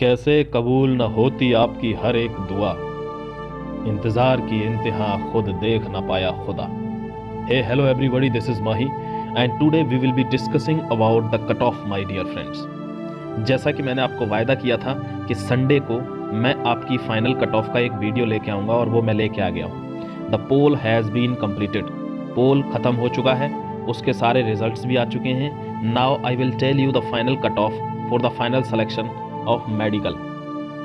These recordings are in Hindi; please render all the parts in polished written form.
कैसे कबूल न होती आपकी हर एक दुआ, इंतजार की इंतहा खुद देख ना पाया खुदा। Hey hello everybody, this is Mahi and today we will be discussing about the cut off my dear friends. जैसा कि मैंने आपको वायदा किया था कि संडे को मैं आपकी फाइनल कट ऑफ का एक वीडियो लेके आऊंगा और वो मैं लेके आ गया हूँ। The poll has been completed. Poll खत्म हो चुका है, उसके सारे रिजल्ट्स भी आ चुके हैं। Now I will tell you the final cut off for the final selection of medical.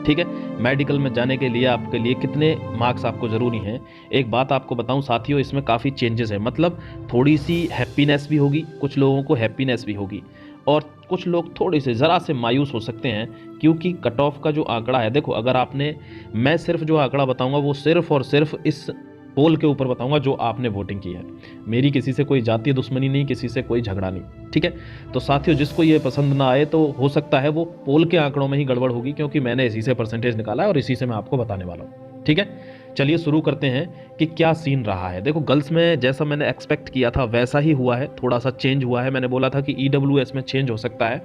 ठीक है, मेडिकल में जाने के लिए आपके लिए कितने मार्क्स आपको ज़रूरी हैं। एक बात आपको बताऊं साथियों, इसमें काफ़ी चेंजेस है। मतलब थोड़ी सी हैप्पीनेस भी होगी, कुछ लोगों को हैप्पीनेस भी होगी और कुछ लोग थोड़े से ज़रा से मायूस हो सकते हैं, क्योंकि कट ऑफ का जो आंकड़ा है, देखो अगर आपने, मैं सिर्फ जो आंकड़ा बताऊंगा वो सिर्फ और सिर्फ इस पोल के ऊपर बताऊंगा जो आपने वोटिंग की है। मेरी किसी से कोई जातीय दुश्मनी नहीं, किसी से कोई झगड़ा नहीं। ठीक है, तो साथियों जिसको ये पसंद ना आए तो हो सकता है वो पोल के आंकड़ों में ही गड़बड़ होगी, क्योंकि मैंने इसी से परसेंटेज निकाला है और इसी से मैं आपको बताने वाला हूँ। ठीक है, चलिए शुरू करते हैं कि क्या सीन रहा है। देखो गर्ल्स में जैसा मैंने एक्सपेक्ट किया था वैसा ही हुआ है, थोड़ा सा चेंज हुआ है। मैंने बोला था कि EWS में चेंज हो सकता है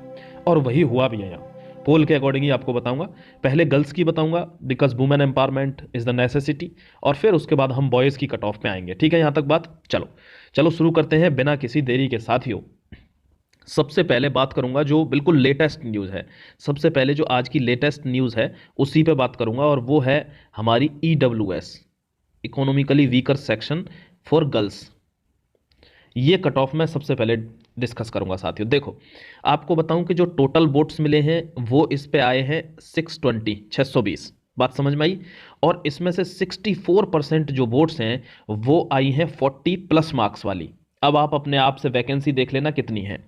और वही हुआ भी है। यहाँ पोल के अकॉर्डिंग ही आपको बताऊंगा। पहले गर्ल्स की बताऊंगा because women empowerment is the necessity, और फिर उसके बाद हम बॉयज़ की कट ऑफ पे आएंगे। ठीक है, यहाँ तक बात। चलो चलो शुरू करते हैं बिना किसी देरी के साथियों। सबसे पहले बात करूंगा जो बिल्कुल लेटेस्ट न्यूज़ है। सबसे पहले जो आज की लेटेस्ट न्यूज़ है उसी पे बात करूंगा, और वो है हमारी EWS, economically weaker section for girls. ये कट ऑफ मैं सबसे पहले डिस्कस करूंगा साथियों। देखो आपको बताऊं कि जो टोटल वोट्स मिले हैं वो इस पे आए हैं 620। बात समझ में आई। और इसमें से 64% जो वोट्स हैं वो आई हैं 40 प्लस मार्क्स वाली। अब आप अपने आप से वैकेंसी देख लेना कितनी है।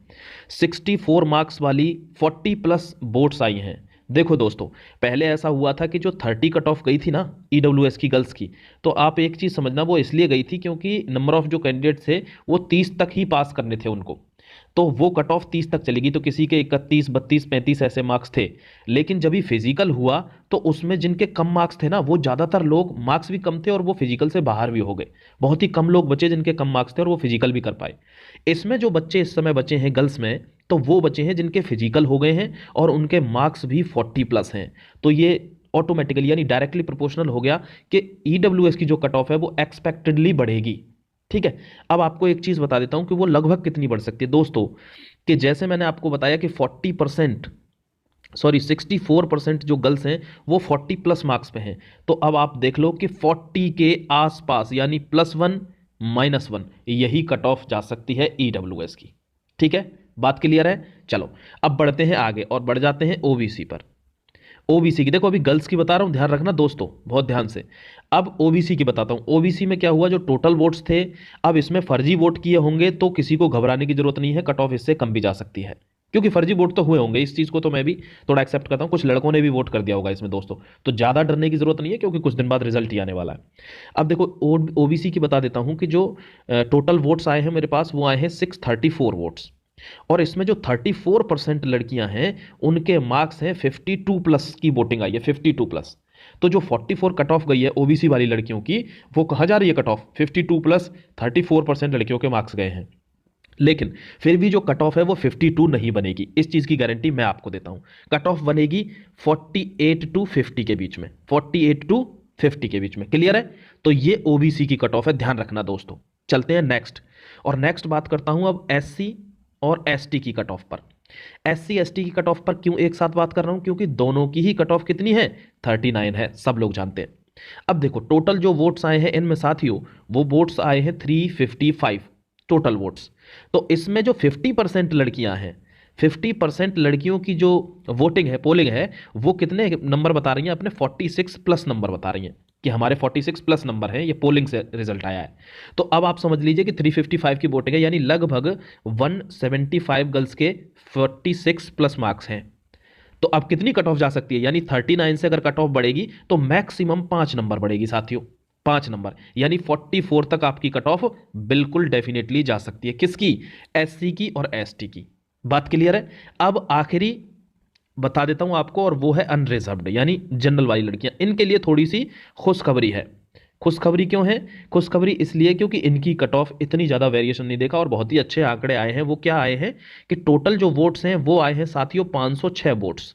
64 मार्क्स वाली 40 प्लस वोट्स आई हैं। देखो दोस्तों, पहले ऐसा हुआ था कि जो 30 कट ऑफ गई थी ना EWS की गर्ल्स की, तो आप एक चीज़ समझना, वो इसलिए गई थी क्योंकि नंबर ऑफ जो कैंडिडेट थे वो 30 तक ही पास करने थे उनको, तो वो कट ऑफ 30 तक चलेगी। तो किसी के 31, 32, 35 ऐसे मार्क्स थे। लेकिन जब ही फिजिकल हुआ तो उसमें जिनके कम मार्क्स थे ना, वो ज़्यादातर लोग मार्क्स भी कम थे और वो फिजिकल से बाहर भी हो गए। बहुत ही कम लोग बचे जिनके कम मार्क्स थे और वो फिजिकल भी कर पाए। इसमें जो बच्चे इस समय बचे हैं गर्ल्स में, तो वो बचे हैं जिनके फिजिकल हो गए हैं और उनके मार्क्स भी 40 प्लस हैं। तो ये ऑटोमेटिकली यानी डायरेक्टली प्रोपोर्शनल हो गया कि EWS की जो कट ऑफ है वो एक्सपेक्टेडली बढ़ेगी। ठीक है, अब आपको एक चीज बता देता हूं कि वो लगभग कितनी बढ़ सकती है दोस्तों, कि जैसे मैंने आपको बताया कि 40%, सॉरी 64% जो गर्ल्स हैं वो 40 प्लस मार्क्स पे हैं। तो अब आप देख लो कि 40 के आसपास यानी +1 -1 यही कट ऑफ जा सकती है EWS की। ठीक है, बात क्लियर है। चलो अब बढ़ते हैं आगे और बढ़ जाते हैं OBC पर। OBC की देखो, अभी गर्ल्स की बता रहा हूं, ध्यान रखना दोस्तों बहुत ध्यान से। अब OBC की बताता हूं। OBC में क्या हुआ, जो टोटल वोट्स थे, अब इसमें फर्जी वोट किए होंगे तो किसी को घबराने की जरूरत नहीं है, कट ऑफ इससे कम भी जा सकती है, क्योंकि फर्जी वोट तो हुए होंगे। इस चीज को तो मैं भी थोड़ा एक्सेप्ट करता हूं, कुछ लड़कों ने भी वोट कर दिया होगा इसमें दोस्तों, तो ज्यादा डरने की जरूरत नहीं है, क्योंकि कुछ दिन बाद रिजल्ट ही आने वाला है। अब देखो OBC की बता देता हूं कि जो टोटल वोट्स आए हैं मेरे पास वो आए हैं 634 वोट्स, और इसमें जो 34% लड़कियां हैं उनके मार्क्स हैं 52 प्लस की वोटिंग आई है, 52 प्लस। तो जो 44 कट ऑफ गई है OBC वाली लड़कियों की, वो कहाँ जा रही है कट ऑफ, 52 प्लस 34% लड़कियों के मार्क्स गए हैं। लेकिन फिर भी जो कट ऑफ है वो 52 नहीं बनेगी, इस चीज की गारंटी मैं आपको देता हूं। कट ऑफ बनेगी 48 टू 50 के बीच में, 48 टू 50 के बीच में। क्लियर है, तो ये OBC की कट ऑफ है, ध्यान रखना दोस्तों। चलते हैं नेक्स्ट, और नेक्स्ट बात करता हूं अब SC और ST की कट ऑफ पर। SC ST की कट ऑफ पर क्यों एक साथ बात कर रहा हूं, क्योंकि दोनों की ही कट ऑफ कितनी है, 39 है, सब लोग जानते हैं। अब देखो टोटल जो वोट्स आए हैं इनमें साथियों, वो वोट्स आए हैं 355 टोटल वोट्स। तो इसमें जो 50% लड़कियां हैं, 50% लड़कियों की जो वोटिंग है, पोलिंग है, वो कितने नंबर बता रही हैं, अपने 46 प्लस नंबर बता रही हैं कि हमारे 46 प्लस नंबर है, ये पोलिंग से रिजल्ट आया है। तो अब आप समझ लीजिए कि 355 की वोटिंग है, यानी लगभग 175 गर्ल्स के 46 प्लस मार्क्स हैं। तो अब कितनी कट ऑफ जा सकती है, यानी 39 से अगर कट ऑफ बढ़ेगी तो मैक्सिमम 5 नंबर बढ़ेगी साथियों, 5 नंबर, यानी 44 तक आपकी कट ऑफ बिल्कुल डेफिनेटली जा सकती है। किसकी, SC की और ST की। बात क्लियर है। अब आखिरी बता देता हूं आपको, और वो है अनरिजर्व्ड यानी जनरल वाली लड़कियां। इनके लिए थोड़ी सी खुशखबरी है। खुशखबरी क्यों है, खुशखबरी इसलिए क्योंकि इनकी कट ऑफ इतनी ज़्यादा वेरिएशन नहीं देखा और बहुत ही अच्छे आंकड़े आए हैं। वो क्या आए हैं कि टोटल जो वोट्स हैं वो आए हैं साथियों 506 वोट्स।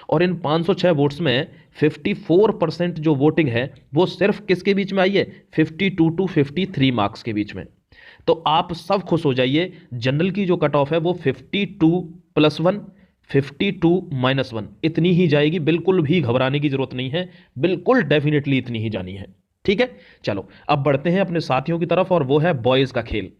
और इन 506 वोट्स में 54% जो वोटिंग है वो सिर्फ किसके बीच में आई है, 52 टू 53 मार्क्स के बीच में। तो आप सब खुश हो जाइए, जनरल की जो कट ऑफ है वो 52+1, 52-1 इतनी ही जाएगी, बिल्कुल भी घबराने की जरूरत नहीं है, बिल्कुल डेफिनेटली इतनी ही जानी है। ठीक है, चलो अब बढ़ते हैं अपने साथियों की तरफ, और वो है बॉयज का खेल।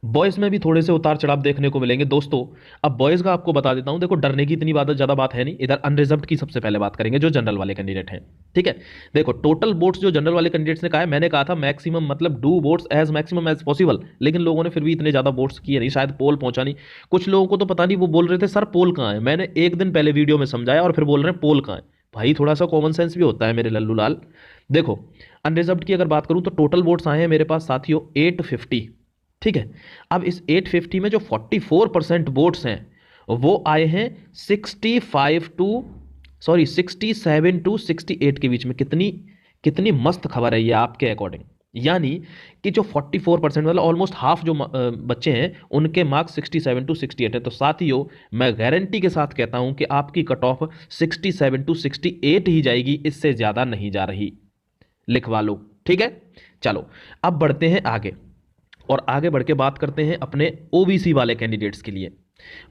बॉयज में भी थोड़े से उतार चढ़ाव देखने को मिलेंगे दोस्तों। अब बॉयज का आपको बता देता हूं, देखो डरने की इतनी ज्यादा बात है नहीं। इधर अनरिजर्व्ड की सबसे पहले बात करेंगे, जो जनरल वाले कैंडिडेट हैं। ठीक है, देखो टोटल वोट्स जो जनरल वाले कैंडिडेट्स ने कहा है, मैंने कहा था मैक्सिमम मतलब do votes as maximum as possible, लेकिन लोगों ने फिर भी इतने ज्यादा वोट्स किए नहीं, शायद पोल पहुंचा नहीं। कुछ लोगों को तो पता नहीं, वो बोल रहे थे सर पोल कहां है, मैंने एक दिन पहले वीडियो में समझाया और फिर बोल रहे हैं पोल कहां है। भाई थोड़ा सा कॉमन सेंस भी होता है मेरे लल्लू लाल। देखो अनरिजर्व्ड की अगर बात करूं तो टोटल वोट्स आए हैं मेरे पास साथियों 850। ठीक है, अब इस 850 में जो 44% वोट्स हैं वो आए हैं 67 टू 68 के बीच में। कितनी मस्त खबर है ये आपके अकॉर्डिंग। यानी कि जो 44% मतलब ऑलमोस्ट हाफ जो बच्चे हैं उनके मार्क्स 67 टू 68 है। तो साथियों मैं गारंटी के साथ कहता हूं कि आपकी कट ऑफ 67 टू 68 ही जाएगी, इससे ज्यादा नहीं जा रही, लिखवा लो। ठीक है, चलो अब बढ़ते हैं आगे, और आगे बढ़ के बात करते हैं अपने ओबीसी वाले कैंडिडेट्स के लिए।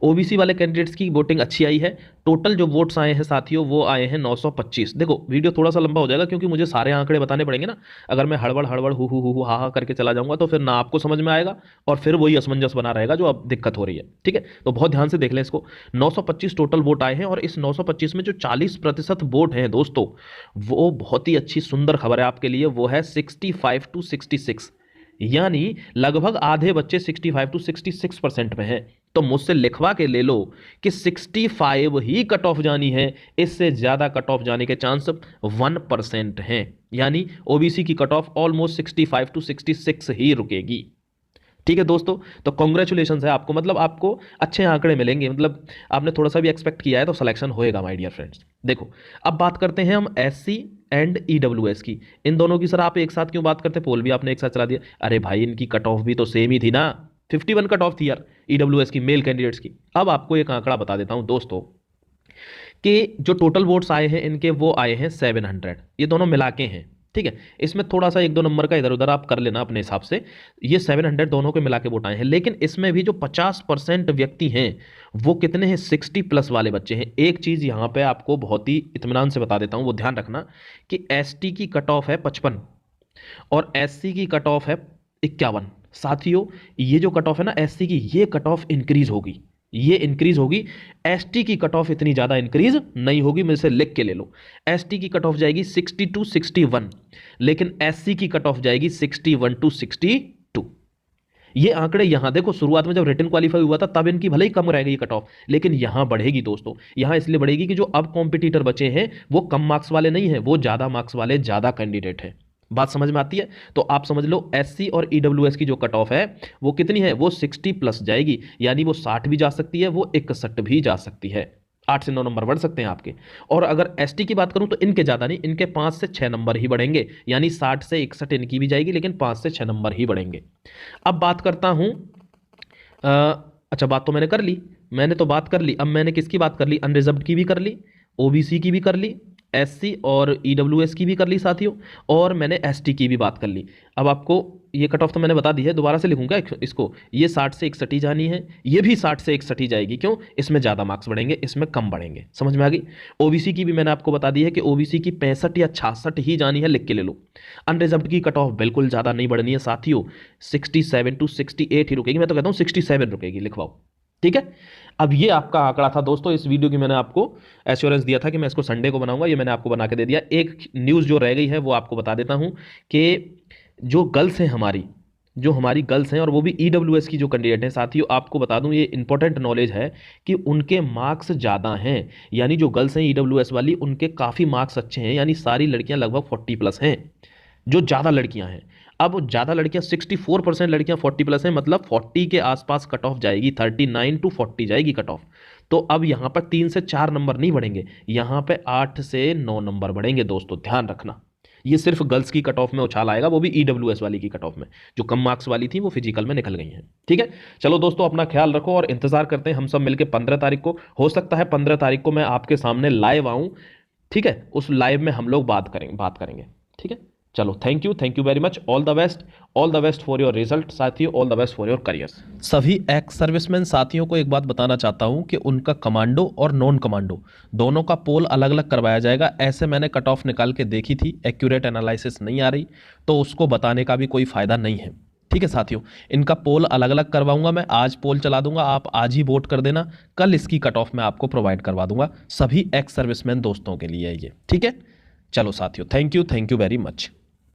ओबीसी वाले कैंडिडेट्स की वोटिंग अच्छी आई है। टोटल जो वोट्स आए हैं साथियों वो आए हैं 925। देखो वीडियो थोड़ा सा लंबा हो जाएगा क्योंकि मुझे सारे आंकड़े बताने पड़ेंगे ना। अगर मैं हड़बड़ हु हा हा करके चला जाऊंगा तो फिर ना आपको समझ में आएगा और फिर वही असमंजस बना रहेगा जो अब दिक्कत हो रही है। ठीक है, तो बहुत ध्यान से देख लें इसको। 925 टोटल वोट आए हैं, और इस 925 में जो 40% वोट हैं दोस्तों, वो बहुत ही अच्छी सुंदर खबर है आपके लिए, वो है 65 टू 66। यानी लगभग आधे बच्चे 65 टू 66% में हैं। तो मुझसे लिखवा के ले लो कि 65 ही कट ऑफ जानी है, इससे ज्यादा कट ऑफ जाने के चांस 1% हैं। यानी ओबीसी की कट ऑफ ऑलमोस्ट 65 टू 66 ही रुकेगी। ठीक है दोस्तों, तो कॉन्ग्रेचुलेशन है आपको, मतलब आपको अच्छे आंकड़े मिलेंगे, मतलब आपने थोड़ा सा भी एक्सपेक्ट किया है तो सिलेक्शन होएगा माय डियर फ्रेंड्स। देखो अब बात करते हैं हम एससी एंड ईडब्ल्यूएस की। इन दोनों की सर आप एक साथ क्यों बात करते, पोल भी आपने एक साथ चला दिया। अरे भाई इनकी कट ऑफ भी तो सेम ही थी ना, 51 कट ऑफ थी यार ईडब्ल्यूएस की मेल कैंडिडेट्स की। अब आपको एक आंकड़ा बता देता हूं दोस्तों कि जो टोटल वोट्स आए हैं इनके वो आए हैं 700, ये दोनों मिला के हैं। ठीक है, इसमें थोड़ा सा 1-2 नंबर का इधर उधर आप कर लेना अपने हिसाब से, ये 700 दोनों के मिला के वोट आए हैं। लेकिन इसमें भी जो 50% व्यक्ति हैं वो कितने हैं, 60+ वाले बच्चे हैं। एक चीज यहां पे आपको बहुत ही इत्मीनान से बता देता हूं, वो ध्यान रखना कि एसटी की कट ऑफ है 55 और एससी की कट ऑफ है 51। साथियों ये जो कट ऑफ है ना एससी की, ये कट ऑफ इंक्रीज होगी, ये इंक्रीज होगी। एसटी की कट ऑफ इतनी ज्यादा इंक्रीज नहीं होगी, मेरे से लिख के ले लो। एसटी की कट ऑफ जाएगी 60 टू 61, लेकिन एससी की कट ऑफ जाएगी 61 टू 62। ये आंकड़े यहां देखो, शुरुआत में जब रिटन क्वालिफाई हुआ था तब इनकी भले ही कम रहेगी कट ऑफ, लेकिन यहां बढ़ेगी दोस्तों। यहां इसलिए बढ़ेगी कि जो अब कॉम्पिटिटर बचे हैं वो कम मार्क्स वाले नहीं है, वो ज्यादा मार्क्स वाले ज्यादा कैंडिडेट है। बात समझ में आती है? तो आप समझ लो एससी और ईडब्ल्यूएस की जो कट ऑफ है वो कितनी है, वो 60+ जाएगी। यानी वो 60 भी जा सकती है, वो 61 भी जा सकती है। 8 से 9 नंबर बढ़ सकते हैं आपके। और अगर एसटी की बात करूं तो इनके ज्यादा नहीं, इनके 5 से 6 नंबर ही बढ़ेंगे। यानी 60 से 61 इनकी भी जाएगी, लेकिन 5 से 6 नंबर ही बढ़ेंगे। अब बात करता हूं अच्छा बात तो मैंने कर ली, अब मैंने किसकी बात कर ली, अनरिजर्व्ड की भी कर ली, ओबीसी की भी कर ली, एससी और ईडब्ल्यूएस की भी कर ली साथियों, और मैंने एसटी की भी बात कर ली। अब आपको ये कट ऑफ तो मैंने बता दी है, दोबारा से लिखूंगा इसको। ये 60 से 61 ही जानी है, ये भी 60 से 61 ही जाएगी। क्यों? इसमें ज़्यादा मार्क्स बढ़ेंगे, इसमें कम बढ़ेंगे। समझ में आ गई? ओबीसी की भी मैंने आपको बता दी है कि ओबीसी की 65 या 66 ही जानी है, लिख के ले लो। अनरिजर्व्ड की कट ऑफ बिल्कुल ज़्यादा नहीं बढ़नी है साथियों, 67 टू 68 ही रुकेगी। मैं तो कहता हूँ 67 रुकेगी, लिखवाओ। ठीक है, अब ये आपका आंकड़ा था दोस्तों। इस वीडियो की मैंने आपको एश्योरेंस दिया था कि मैं इसको संडे को बनाऊंगा, ये मैंने आपको बना के दे दिया। एक न्यूज़ जो रह गई है वो आपको बता देता हूं कि जो गर्ल्स हैं हमारी गर्ल्स हैं, और वो भी ईडब्ल्यूएस की जो कैंडिडेट हैं साथियों, आपको बता दूं ये इंपॉर्टेंट नॉलेज है कि उनके मार्क्स ज़्यादा हैं। यानी जो गर्ल्स हैं ईडब्ल्यूएस वाली, उनके काफ़ी मार्क्स अच्छे हैं। यानी सारी लड़कियां लगभग 40+ हैं, जो ज़्यादा लड़कियां हैं। अब ज़्यादा लड़कियां 64% लड़कियां 40+ हैं, मतलब 40 के आसपास कट ऑफ जाएगी, 39 टू 40 जाएगी कट ऑफ। तो अब यहाँ पर 3 से 4 नंबर नहीं बढ़ेंगे, यहाँ पे 8 से 9 नंबर बढ़ेंगे दोस्तों, ध्यान रखना। ये सिर्फ गर्ल्स की कट ऑफ में उछाल आएगा, वो भी ईडब्ल्यूएस वाली की कट ऑफ में। जो कम मार्क्स वाली थी वो फिजिकल में निकल गई हैं। ठीक है, चलो दोस्तों अपना ख्याल रखो और इंतजार करते हैं हम सब मिलकर 15 तारीख को। हो सकता है 15 तारीख को मैं आपके सामने लाइव आऊं। ठीक है, उस लाइव में हम लोग बात करेंगे। ठीक है, चलो thank you very much. All the best for your result साथियों, all the best for your career. सभी एक्स सर्विसमैन साथियों को एक बात बताना चाहता हूं कि उनका कमांडो और नॉन कमांडो दोनों का पोल अलग अलग करवाया जाएगा। ऐसे मैंने कट ऑफ निकाल के देखी थी, एक्यूरेट एनालिसिस नहीं आ रही, तो उसको बताने का भी कोई फायदा नहीं है। ठीक है साथियों, इनका पोल अलग अलग करवाऊंगा मैं। आज पोल चला दूंगा, आप आज ही वोट कर देना, कल इसकी कट ऑफ मैं आपको प्रोवाइड करवा दूंगा सभी एक्स सर्विसमैन दोस्तों के लिए ये। ठीक है, चलो साथियों, थैंक यू वेरी मच।